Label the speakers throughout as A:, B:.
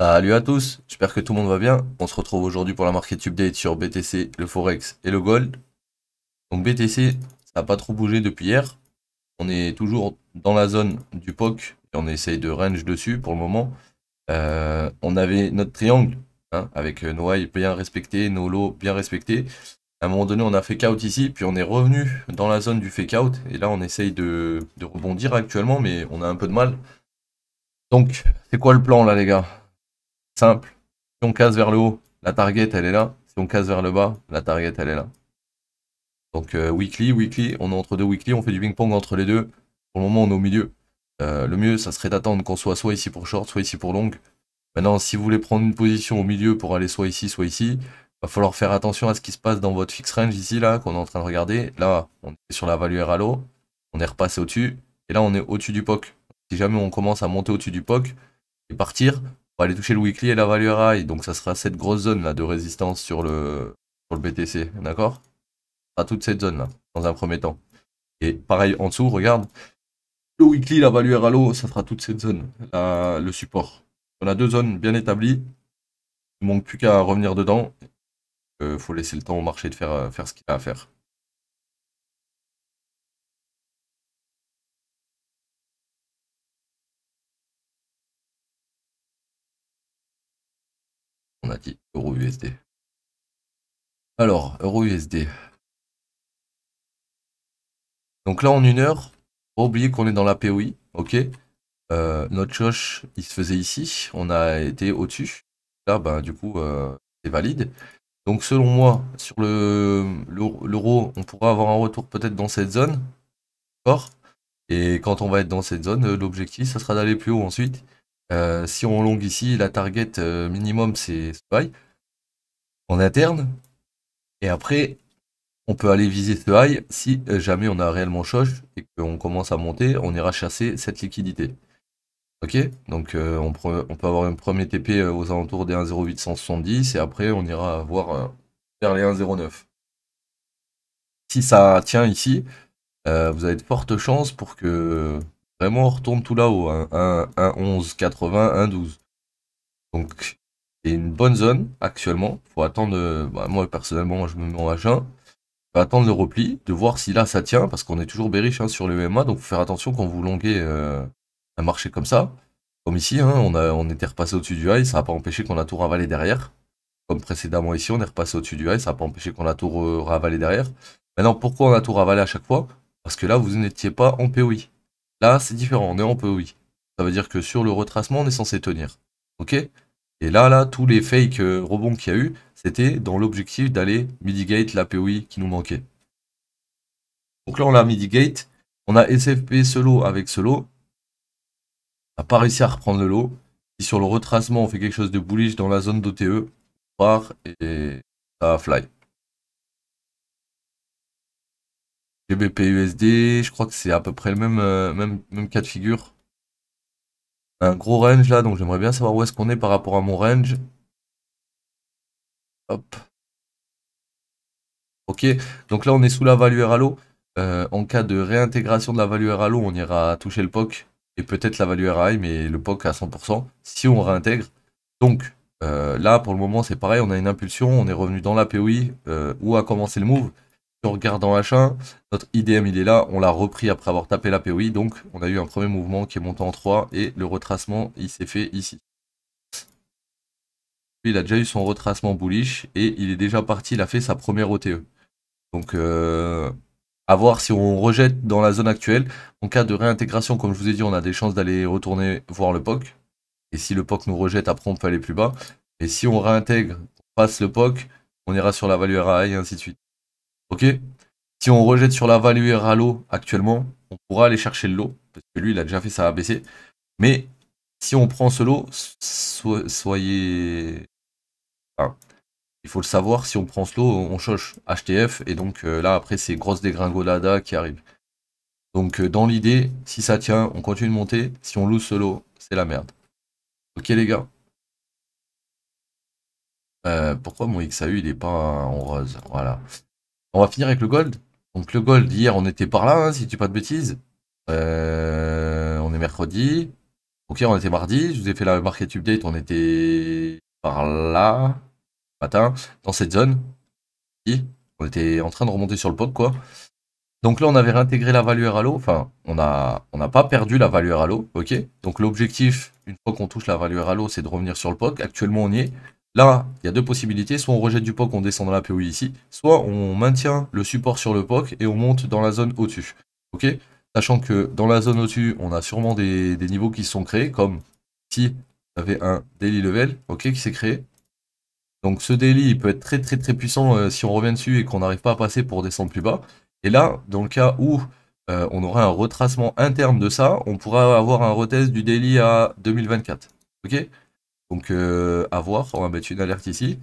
A: Salut à tous, j'espère que tout le monde va bien. On se retrouve aujourd'hui pour la market update sur BTC, le Forex et le Gold. Donc BTC, ça n'a pas trop bougé depuis hier. On est toujours dans la zone du POC et on essaye de range dessus pour le moment. On avait notre triangle hein, avec nos highs bien respectés, nos lows bien respectés. À un moment donné, on a fake out ici, puis on est revenu dans la zone du fake out. Et là, on essaye de rebondir actuellement, mais on a un peu de mal. Donc, c'est quoi le plan là, les gars? Simple. Si on casse vers le haut, la target elle est là. Si on casse vers le bas, la target elle est là. Donc weekly, on est entre deux weekly, on fait du ping-pong entre les deux. Pour le moment on est au milieu. Le mieux ça serait d'attendre qu'on soit ici pour short, soit ici pour long. Maintenant si vous voulez prendre une position au milieu pour aller soit ici, va falloir faire attention à ce qui se passe dans votre fixed range ici là, qu'on est en train de regarder. Là on est sur la value RLO, on est repassé au-dessus, et là on est au-dessus du POC. Si jamais on commence à monter au-dessus du POC et partir, on va aller toucher le weekly et la value RI. Donc ça sera cette grosse zone là de résistance sur le BTC, d'accord? À toute cette zone là, dans un premier temps. Et pareil en dessous, regarde, le weekly, la value RLO, ça fera toute cette zone, le support. On a deux zones bien établies, il ne manque plus qu'à revenir dedans. Faut laisser le temps au marché de faire ce qu'il a à faire. On a dit euro USD. Alors, euro USD. Donc là en une heure, pas oublier qu'on est dans la POI, ok? Notre choche, il se faisait ici, on a été au-dessus. Là, bah, du coup, c'est valide. Donc, selon moi, sur l'euro, on pourra avoir un retour peut-être dans cette zone. D'accord? Et quand on va être dans cette zone, l'objectif, ça sera d'aller plus haut ensuite. Si on long ici, la target minimum, c'est ce high en interne. Et après, on peut aller viser ce high si jamais on a réellement choche et qu'on commence à monter, on ira chasser cette liquidité. Ok, donc on peut avoir un premier TP aux alentours des 1,0870 et après on ira voir vers les 1,09. Si ça tient ici, vous avez de fortes chances pour que vraiment on retourne tout là-haut, hein, 1,1180, 1,12. Donc c'est une bonne zone actuellement. Faut attendre, bah, moi personnellement je me mets en H1. Faut attendre le repli, de voir si là ça tient, parce qu'on est toujours bearish hein, sur le EMA, donc faut faire attention quand vous longuez un marché comme ça. Comme ici, hein, on était repassé au-dessus du high, ça n'a pas empêché qu'on a tout ravalé derrière. Comme précédemment ici, on est repassé au-dessus du high, ça n'a pas empêché qu'on a tout ravalé derrière. Maintenant, pourquoi on a tout ravalé à chaque fois? Parce que là, vous n'étiez pas en POI. Là, c'est différent, on est en POI. Ça veut dire que sur le retracement, on est censé tenir. Ok? Et là, tous les fake rebonds qu'il y a eu, c'était dans l'objectif d'aller mitigate la POI qui nous manquait. Donc là, on a mitigate. On a SFP solo avec solo. On n'a pas réussi à reprendre le lot. Si sur le retracement, on fait quelque chose de bullish dans la zone d'OTE, on part et ça va fly. GBP USD, je crois que c'est à peu près le même cas de figure. Un gros range là, donc j'aimerais bien savoir où est-ce qu'on est par rapport à mon range. Hop. Ok, donc là on est sous la value RALO. En cas de réintégration de la value RALO, on ira toucher le POC et peut-être la value RAI, mais le POC à 100% si on réintègre. Donc là pour le moment c'est pareil, on a une impulsion, on est revenu dans la POI où a commencé le move. Si on regarde en H1, notre IDM il est là, on l'a repris après avoir tapé la POI, donc on a eu un premier mouvement qui est monté en 3 et le retracement il s'est fait ici. Il a déjà eu son retracement bullish et il est déjà parti, il a fait sa première OTE. Donc à voir si on rejette dans la zone actuelle. En cas de réintégration, comme je vous ai dit, on a des chances d'aller retourner voir le POC. Et si le POC nous rejette, après on peut aller plus bas. Et si on réintègre, on passe le POC, on ira sur la value RAI et ainsi de suite. Ok? Si on rejette sur la value RALO actuellement, on pourra aller chercher le lot. Parce que lui, il a déjà fait sa ABC. Mais si on prend ce lot, soyez... Enfin, il faut le savoir, si on prend ce lot, on choche HTF. Et donc là, après, c'est grosse dégringolada qui arrive. Donc dans l'idée, si ça tient, on continue de monter. Si on lose ce lot, c'est la merde. Ok les gars. Pourquoi mon XAU il est pas en rose? Voilà. On va finir avec le gold. Donc le gold, hier on était par là, hein, si tu dis pas de bêtises. On est mercredi. Ok, on était mardi, je vous ai fait la market update, on était par là, matin, dans cette zone. Ici. On était en train de remonter sur le POC, quoi. Donc là, on avait réintégré la value RALO, enfin, on n'a pas perdu la value RALO, ok. Donc l'objectif, une fois qu'on touche la value RALO, c'est de revenir sur le POC. Actuellement, on y est. Là, il y a deux possibilités, soit on rejette du POC, on descend dans la POI ici, soit on maintient le support sur le POC et on monte dans la zone au-dessus, ok. Sachant que dans la zone au-dessus, on a sûrement des niveaux qui se sont créés, comme ici, vous avez un daily level, ok, qui s'est créé. Donc ce daily, il peut être très très très puissant si on revient dessus et qu'on n'arrive pas à passer pour descendre plus bas. Et là, dans le cas où on aurait un retracement interne de ça, on pourra avoir un retest du daily à 2024. Ok? Donc à voir, on va mettre une alerte ici.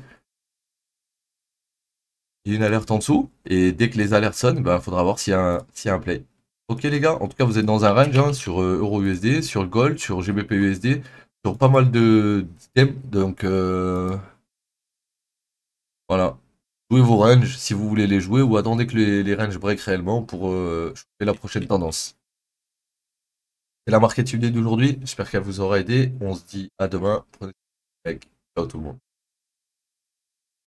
A: Et une alerte en dessous. Et dès que les alertes sonnent, il faudra voir s'il y a un play. Ok les gars, en tout cas vous êtes dans un range hein, sur Euro USD, sur Gold, sur GBP USD, sur pas mal de d'items. Donc voilà. Jouez vos ranges si vous voulez les jouer ou attendez que les ranges break réellement pour choper la prochaine tendance. C'est la market update d'aujourd'hui. J'espère qu'elle vous aura aidé. On se dit à demain. Prenez soin de vous. Ciao tout le monde.